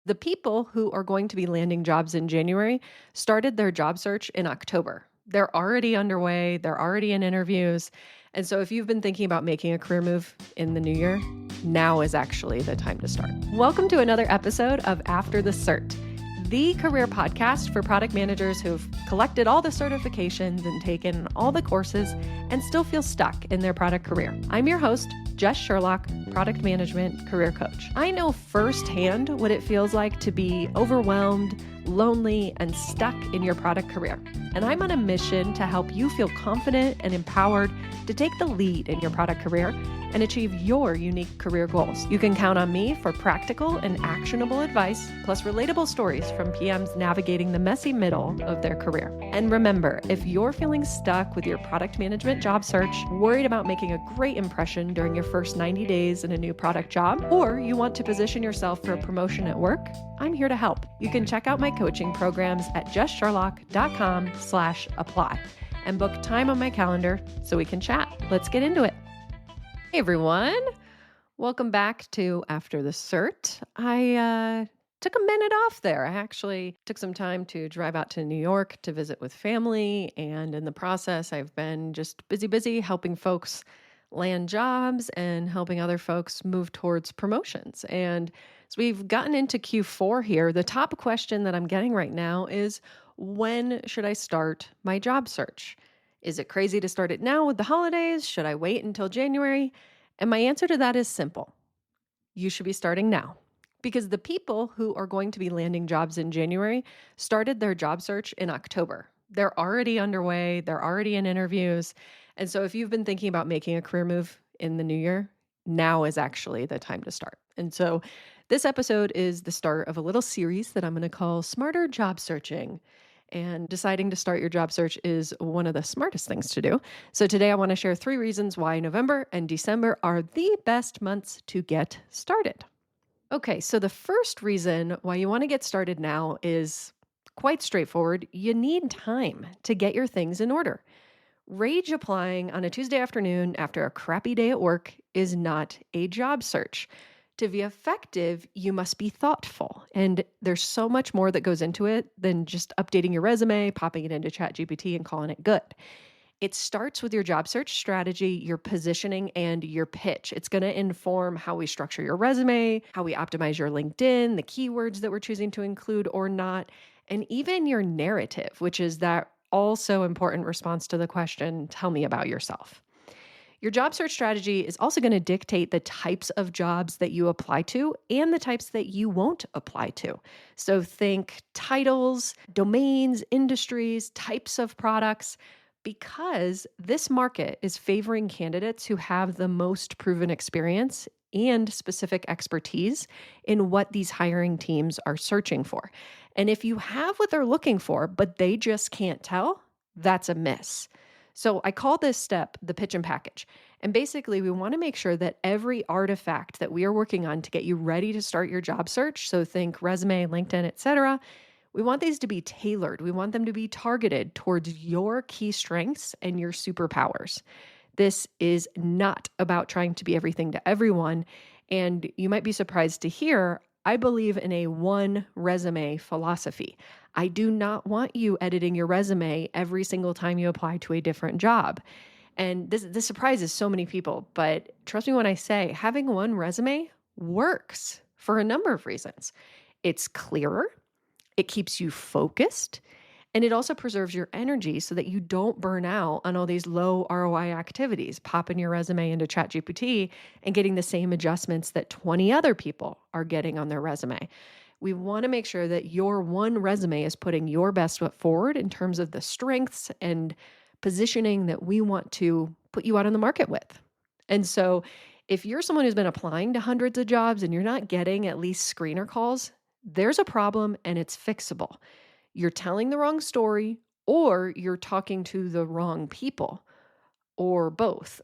The people who are going to be landing jobs in January started their job search in October. They're already underway, they're already in interviews. And so, if you've been thinking about making a career move in the new year, now is actually the time to start. Welcome to another episode of After the Cert, the career podcast for product managers who've collected all the certifications and taken all the courses and still feel stuck in their product career. I'm your host, Jess Sherlock, product management career coach. I know firsthand what it feels like to be overwhelmed, lonely, and stuck in your product career. And I'm on a mission to help you feel confident and empowered to take the lead in your product career and achieve your unique career goals. You can count on me for practical and actionable advice, plus relatable stories from PMs navigating the messy middle of their career. And remember, if you're feeling stuck with your product management job search, worried about making a great impression during your first 90 days in a new product job, or you want to position yourself for a promotion at work, I'm here to help. You can check out my coaching programs at justsherlock.com/apply and book time on my calendar so we can chat. Let's get into it. Hey everyone, welcome back to After the Cert. I took a minute off there. I actually took some time to drive out to New York to visit with family, and in the process, I've been just busy helping folks land jobs and helping other folks move towards promotions. And as we've gotten into Q4 here, the top question that I'm getting right now is, when should I start my job search? Is it crazy to start it now with the holidays? Should I wait until January? And my answer to that is simple. You should be starting now, because the people who are going to be landing jobs in January started their job search in October. They're already underway, they're already in interviews. And so if you've been thinking about making a career move in the new year, now is actually the time to start. And so this episode is the start of a little series that I'm going to call Smarter Job Searching. And deciding to start your job search is one of the smartest things to do. So today I want to share 3 reasons why November and December are the best months to get started. Okay, so the first reason why you want to get started now is quite straightforward. You need time to get your things in order. Rage applying on a Tuesday afternoon after a crappy day at work is not a job search. To be effective, you must be thoughtful. And there's so much more that goes into it than just updating your resume, popping it into ChatGPT, and calling it good. It starts with your job search strategy, your positioning, and your pitch. It's going to inform how we structure your resume, how we optimize your LinkedIn, the keywords that we're choosing to include or not, and even your narrative, which is that also important response to the question, tell me about yourself. Your job search strategy is also going to dictate the types of jobs that you apply to and the types that you won't apply to. So think titles, domains, industries, types of products, because this market is favoring candidates who have the most proven experience and specific expertise in what these hiring teams are searching for. And if you have what they're looking for, but they just can't tell, that's a miss. So I call this step the pitch and package. And basically, we want to make sure that every artifact that we are working on to get you ready to start your job search, so think resume, LinkedIn, etc., we want these to be tailored. We want them to be targeted towards your key strengths and your superpowers. This is not about trying to be everything to everyone. And you might be surprised to hear, I believe in a one resume philosophy. I do not want you editing your resume every single time you apply to a different job. And this surprises so many people, but trust me when I say having one resume works for a number of reasons. It's clearer, it keeps you focused, and it also preserves your energy so that you don't burn out on all these low ROI activities, popping your resume into ChatGPT and getting the same adjustments that 20 other people are getting on their resume. We want to make sure that your one resume is putting your best foot forward in terms of the strengths and positioning that we want to put you out on the market with. And so if you're someone who's been applying to hundreds of jobs and you're not getting at least screener calls, there's a problem and it's fixable. You're telling the wrong story, or you're talking to the wrong people, or both.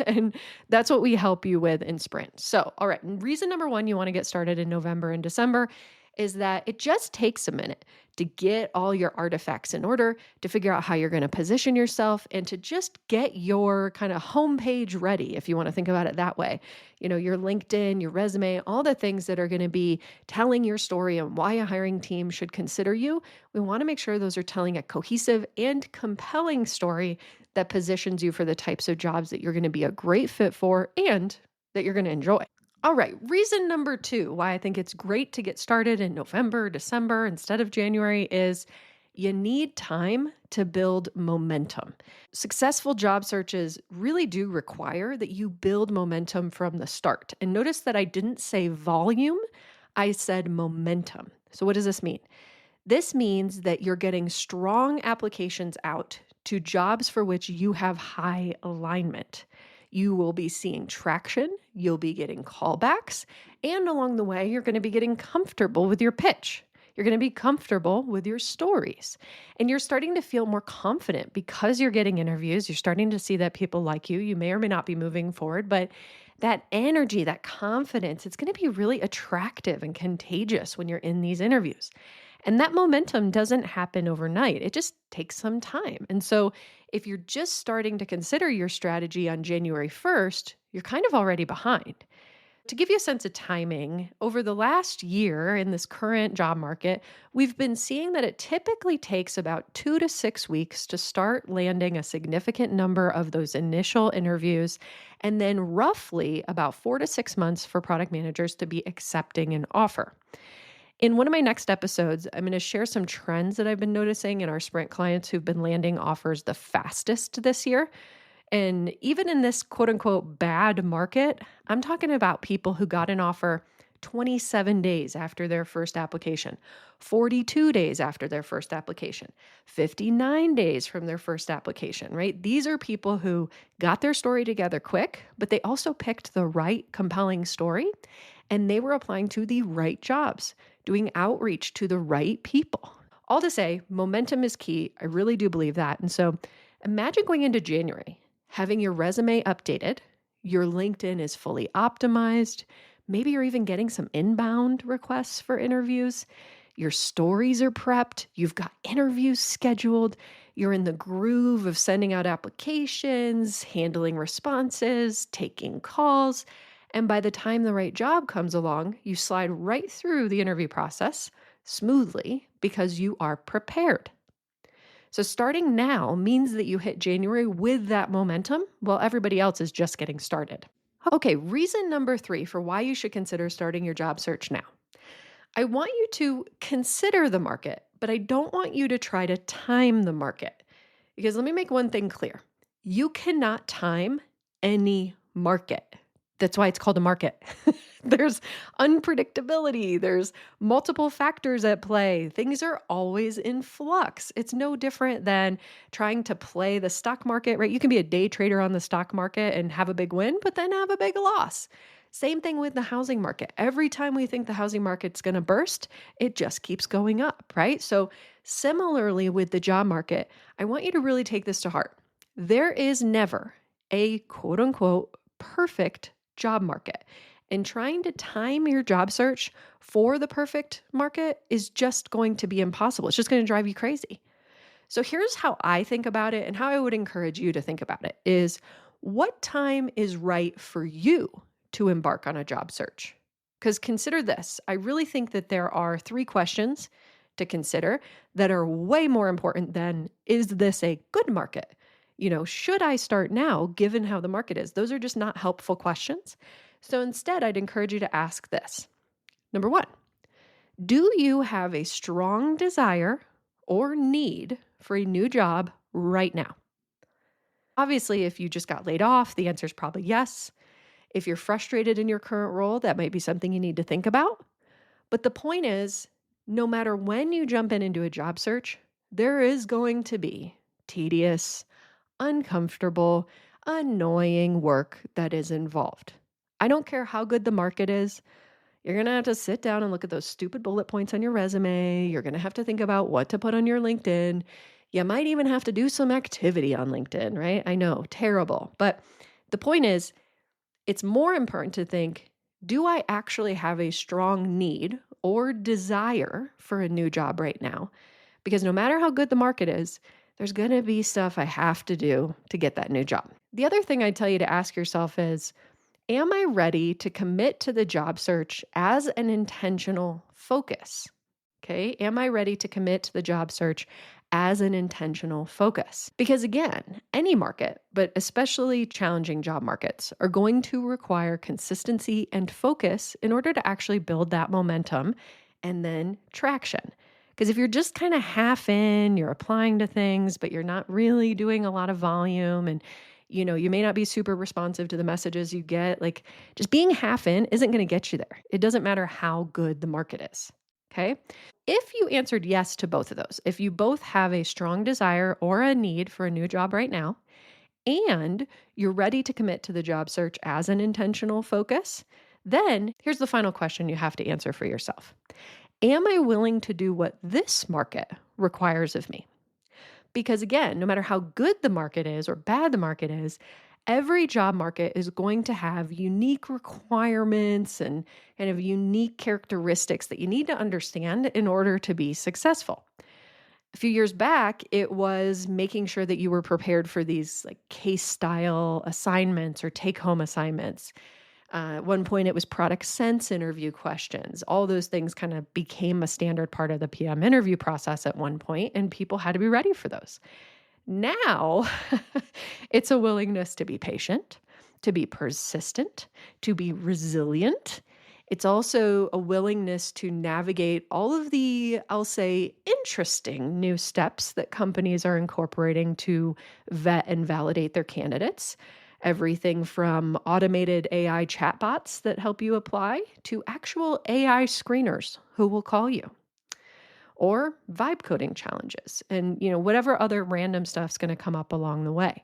And that's what we help you with in Sprint. So, all right, reason number 1 you want to get started in November and December is that it just takes a minute to get all your artifacts in order, to figure out how you're going to position yourself, and to just get your kind of homepage ready, if you want to think about it that way. Your LinkedIn, your resume, all the things that are going to be telling your story and why a hiring team should consider you. We want to make sure those are telling a cohesive and compelling story that positions you for the types of jobs that you're going to be a great fit for and that you're going to enjoy. All right, reason number 2 why I think it's great to get started in November, December instead of January is you need time to build momentum. Successful job searches really do require that you build momentum from the start. And notice that I didn't say volume, I said momentum. So, what does this mean? This means that you're getting strong applications out to jobs for which you have high alignment. You will be seeing traction, you'll be getting callbacks, and along the way, you're going to be getting comfortable with your pitch. You're going to be comfortable with your stories. And you're starting to feel more confident because you're getting interviews. You're starting to see that people like you. You may or may not be moving forward, but that energy, that confidence, it's going to be really attractive and contagious when you're in these interviews. And that momentum doesn't happen overnight. It just takes some time. And so if you're just starting to consider your strategy on January 1st, you're kind of already behind. To give you a sense of timing, over the last year in this current job market, we've been seeing that it typically takes about 2 to 6 weeks to start landing a significant number of those initial interviews, and then roughly about 4 to 6 months for product managers to be accepting an offer. In one of my next episodes, I'm going to share some trends that I've been noticing in our Sprint clients who've been landing offers the fastest this year. And even in this quote unquote bad market, I'm talking about people who got an offer 27 days after their first application, 42 days after their first application, 59 days from their first application, right? These are people who got their story together quick, but they also picked the right compelling story and they were applying to the right jobs, doing outreach to the right people. All to say, momentum is key. I really do believe that. And so imagine going into January, having your resume updated, your LinkedIn is fully optimized, maybe you're even getting some inbound requests for interviews, your stories are prepped, you've got interviews scheduled, you're in the groove of sending out applications, handling responses, taking calls. And by the time the right job comes along, you slide right through the interview process smoothly because you are prepared. So starting now means that you hit January with that momentum while everybody else is just getting started. Okay, reason number 3 for why you should consider starting your job search now. I want you to consider the market, but I don't want you to try to time the market. Because let me make one thing clear. You cannot time any market. That's why it's called a market. There's unpredictability. There's multiple factors at play. Things are always in flux. It's no different than trying to play the stock market, right? You can be a day trader on the stock market and have a big win, but then have a big loss. Same thing with the housing market. Every time we think the housing market's going to burst, it just keeps going up, right? So similarly with the job market, I want you to really take this to heart. There is never a quote unquote perfect job market. And trying to time your job search for the perfect market is just going to be impossible. It's just going to drive you crazy. So here's how I think about it and how I would encourage you to think about it is what time is right for you to embark on a job search? Because consider this, I really think that there are 3 questions to consider that are way more important than, is this a good market? Should I start now given how the market is? Those are just not helpful questions. So instead, I'd encourage you to ask this. Number 1, do you have a strong desire or need for a new job right now? Obviously, if you just got laid off, the answer is probably yes. If you're frustrated in your current role, that might be something you need to think about. But the point is, no matter when you jump into a job search, there is going to be tedious, uncomfortable, annoying work that is involved. I don't care how good the market is. You're going to have to sit down and look at those stupid bullet points on your resume. You're going to have to think about what to put on your LinkedIn. You might even have to do some activity on LinkedIn, right? I know, terrible. But the point is, it's more important to think, do I actually have a strong need or desire for a new job right now? Because no matter how good the market is, there's going to be stuff I have to do to get that new job. The other thing I tell you to ask yourself is, am I ready to commit to the job search as an intentional focus? Okay. Am I ready to commit to the job search as an intentional focus? Because again, any market, but especially challenging job markets, are going to require consistency and focus in order to actually build that momentum and then traction. Because if you're just kind of half in, you're applying to things, but you're not really doing a lot of volume and you may not be super responsive to the messages you get. Like just being half in isn't going to get you there. It doesn't matter how good the market is. Okay. If you answered yes to both of those, if you both have a strong desire or a need for a new job right now, and you're ready to commit to the job search as an intentional focus, then here's the final question you have to answer for yourself. Am I willing to do what this market requires of me? Because again, no matter how good the market is or bad the market is, every job market is going to have unique requirements and kind of unique characteristics that you need to understand in order to be successful. A few years back, it was making sure that you were prepared for these like case style assignments or take home assignments. At one point, it was product sense interview questions. All those things kind of became a standard part of the PM interview process at one point, and people had to be ready for those. Now, it's a willingness to be patient, to be persistent, to be resilient. It's also a willingness to navigate all of the, I'll say, interesting new steps that companies are incorporating to vet and validate their candidates. Everything from automated AI chatbots that help you apply to actual AI screeners who will call you, or vibe coding challenges and whatever other random stuff's going to come up along the way.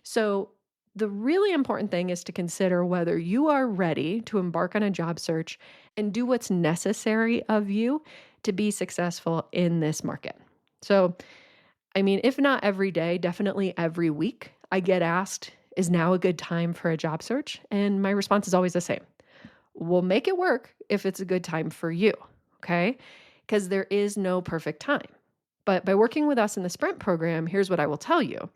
So the really important thing is to consider whether you are ready to embark on a job search and do what's necessary of you to be successful in this market. So I mean, if not every day, definitely every week, I get asked, is now a good time for a job search? And my response is always the same. We'll make it work if it's a good time for you. Okay. Because there is no perfect time. But by working with us in the Sprint program, here's what I will tell you.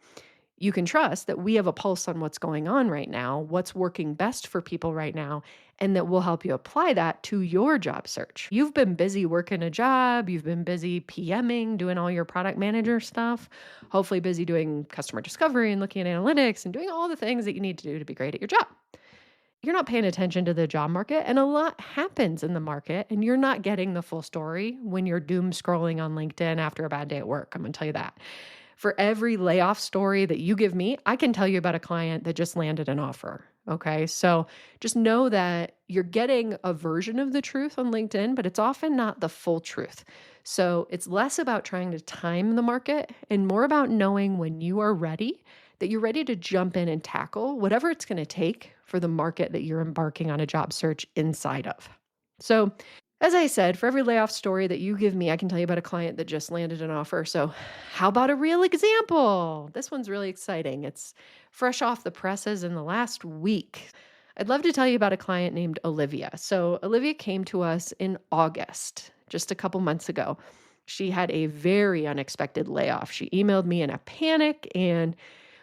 You can trust that we have a pulse on what's going on right now, what's working best for people right now, and that we'll help you apply that to your job search. You've been busy working a job, you've been busy PMing, doing all your product manager stuff, hopefully busy doing customer discovery and looking at analytics and doing all the things that you need to do to be great at your job. You're not paying attention to the job market, and a lot happens in the market, and you're not getting the full story when you're doom scrolling on LinkedIn after a bad day at work. I'm going to tell you that. For every layoff story that you give me, I can tell you about a client that just landed an offer. Okay. So just know that you're getting a version of the truth on LinkedIn, but it's often not the full truth. So it's less about trying to time the market and more about knowing when you are ready, that you're ready to jump in and tackle whatever it's going to take for the market that you're embarking on a job search inside of. So as I said, for every layoff story that you give me, I can tell you about a client that just landed an offer. So, how about a real example? This one's really exciting. It's fresh off the presses in the last week. I'd love to tell you about a client named Olivia. So, Olivia came to us in August, just a couple months ago. She had a very unexpected layoff. She emailed me in a panic, and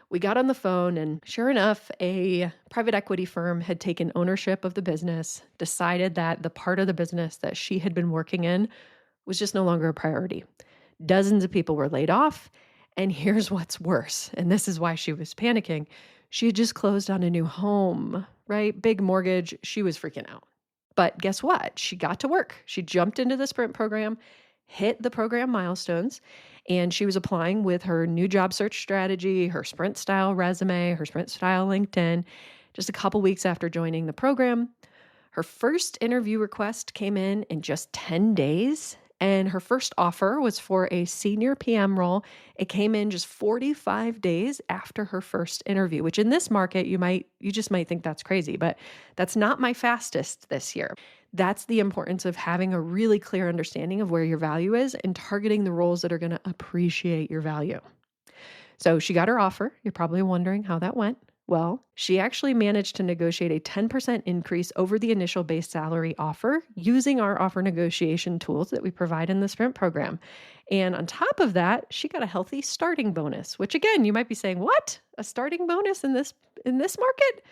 we got on the phone, and sure enough, a private equity firm had taken ownership of the business, decided that the part of the business that she had been working in was just no longer a priority. Dozens of people were laid off. And here's what's worse. And this is why she was panicking. She had just closed on a new home, right? Big mortgage. She was freaking out. But guess what? She got to work. She jumped into the Sprint program, hit the program milestones, and she was applying with her new job search strategy, her Sprint style resume, her Sprint style LinkedIn. Just a couple weeks after joining the program, her first interview request came in just 10 days. And her first offer was for a senior PM role. It came in just 45 days after her first interview, which in this market, you just might think that's crazy, but that's not my fastest this year. That's the importance of having a really clear understanding of where your value is and targeting the roles that are going to appreciate your value. So she got her offer. You're probably wondering how that went. Well, she actually managed to negotiate a 10% increase over the initial base salary offer using our offer negotiation tools that we provide in the Sprint program. And on top of that, she got a healthy starting bonus, which again, you might be saying, "What? A starting bonus in this market?"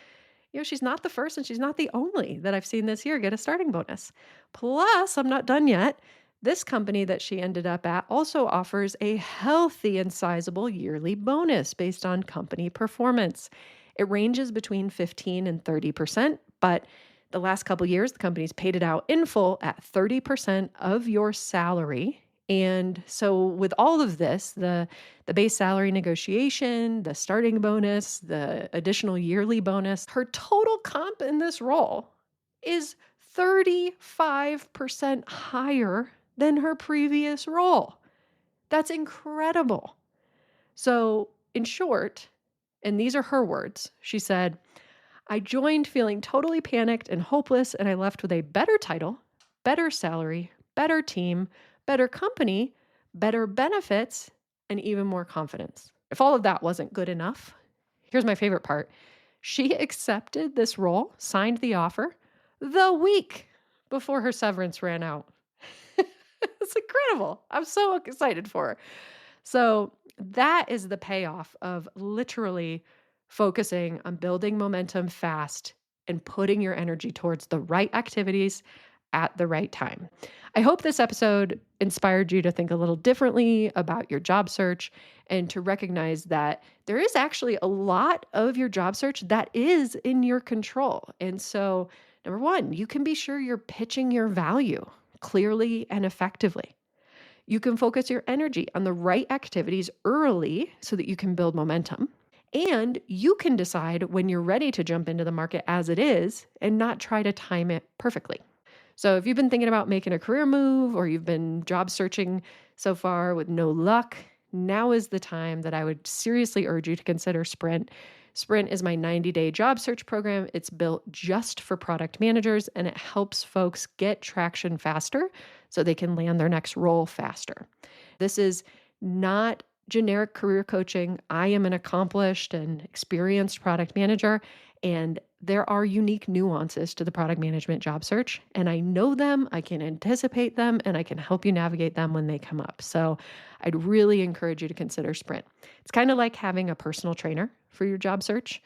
She's not the first and she's not the only that I've seen this year get a starting bonus. Plus, I'm not done yet. This company that she ended up at also offers a healthy and sizable yearly bonus based on company performance. It ranges between 15 and 30%, but the last couple years, the company's paid it out in full at 30% of your salary. And so, with all of this, the base salary negotiation, the starting bonus, the additional yearly bonus, her total comp in this role is 35% higher than her previous role. That's incredible. So, in short, and these are her words, she said, "I joined feeling totally panicked and hopeless, and I left with a better title, better salary, better team, better company, better benefits, and even more confidence." If all of that wasn't good enough, here's my favorite part. She accepted this role, signed the offer the week before her severance ran out. It's incredible. I'm so excited for her. So that is the payoff of literally focusing on building momentum fast and putting your energy towards the right activities at the right time. I hope this episode inspired you to think a little differently about your job search and to recognize that there is actually a lot of your job search that is in your control. And so, number one, you can be sure you're pitching your value clearly and effectively. You can focus your energy on the right activities early so that you can build momentum. And you can decide when you're ready to jump into the market as it is and not try to time it perfectly. So if you've been thinking about making a career move or you've been job searching so far with no luck, now is the time that I would seriously urge you to consider Sprint. Sprint is my 90-day job search program. It's built just for product managers and it helps folks get traction faster so they can land their next role faster. This is not generic career coaching. I am an accomplished and experienced product manager, and there are unique nuances to the product management job search, and I know them, I can anticipate them, and I can help you navigate them when they come up. So I'd really encourage you to consider Sprint. It's kind of like having a personal trainer for your job search.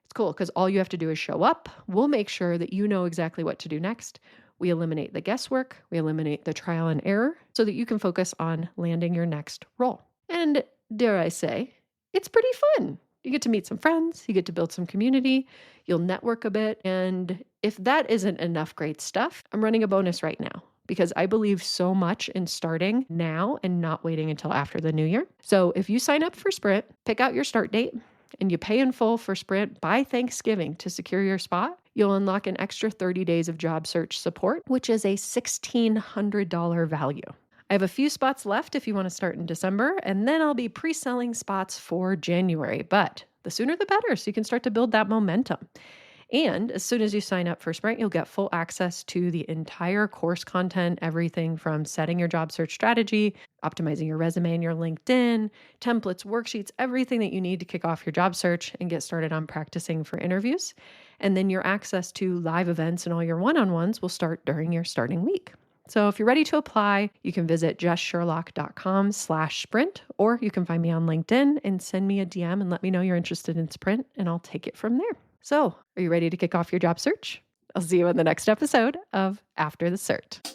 It's cool because all you have to do is show up. We'll make sure that you know exactly what to do next. We eliminate the guesswork, we eliminate the trial and error so that you can focus on landing your next role. And dare I say, it's pretty fun. You get to meet some friends, you get to build some community, you'll network a bit. And if that isn't enough great stuff, I'm running a bonus right now because I believe so much in starting now and not waiting until after the new year. So if you sign up for Sprint, pick out your start date, and you pay in full for Sprint by Thanksgiving to secure your spot, you'll unlock an extra 30 days of job search support, which is a $1,600 value. I have a few spots left if you want to start in December, and then I'll be pre-selling spots for January. But the sooner the better, so you can start to build that momentum. And as soon as you sign up for Sprint, you'll get full access to the entire course content, everything from setting your job search strategy, optimizing your resume and your LinkedIn, templates, worksheets, everything that you need to kick off your job search and get started on practicing for interviews. And then your access to live events and all your one-on-ones will start during your starting week. So if you're ready to apply, you can visit justsherlock.com/sprint, or you can find me on LinkedIn and send me a DM and let me know you're interested in Sprint, and I'll take it from there. So, are you ready to kick off your job search? I'll see you in the next episode of After the Cert.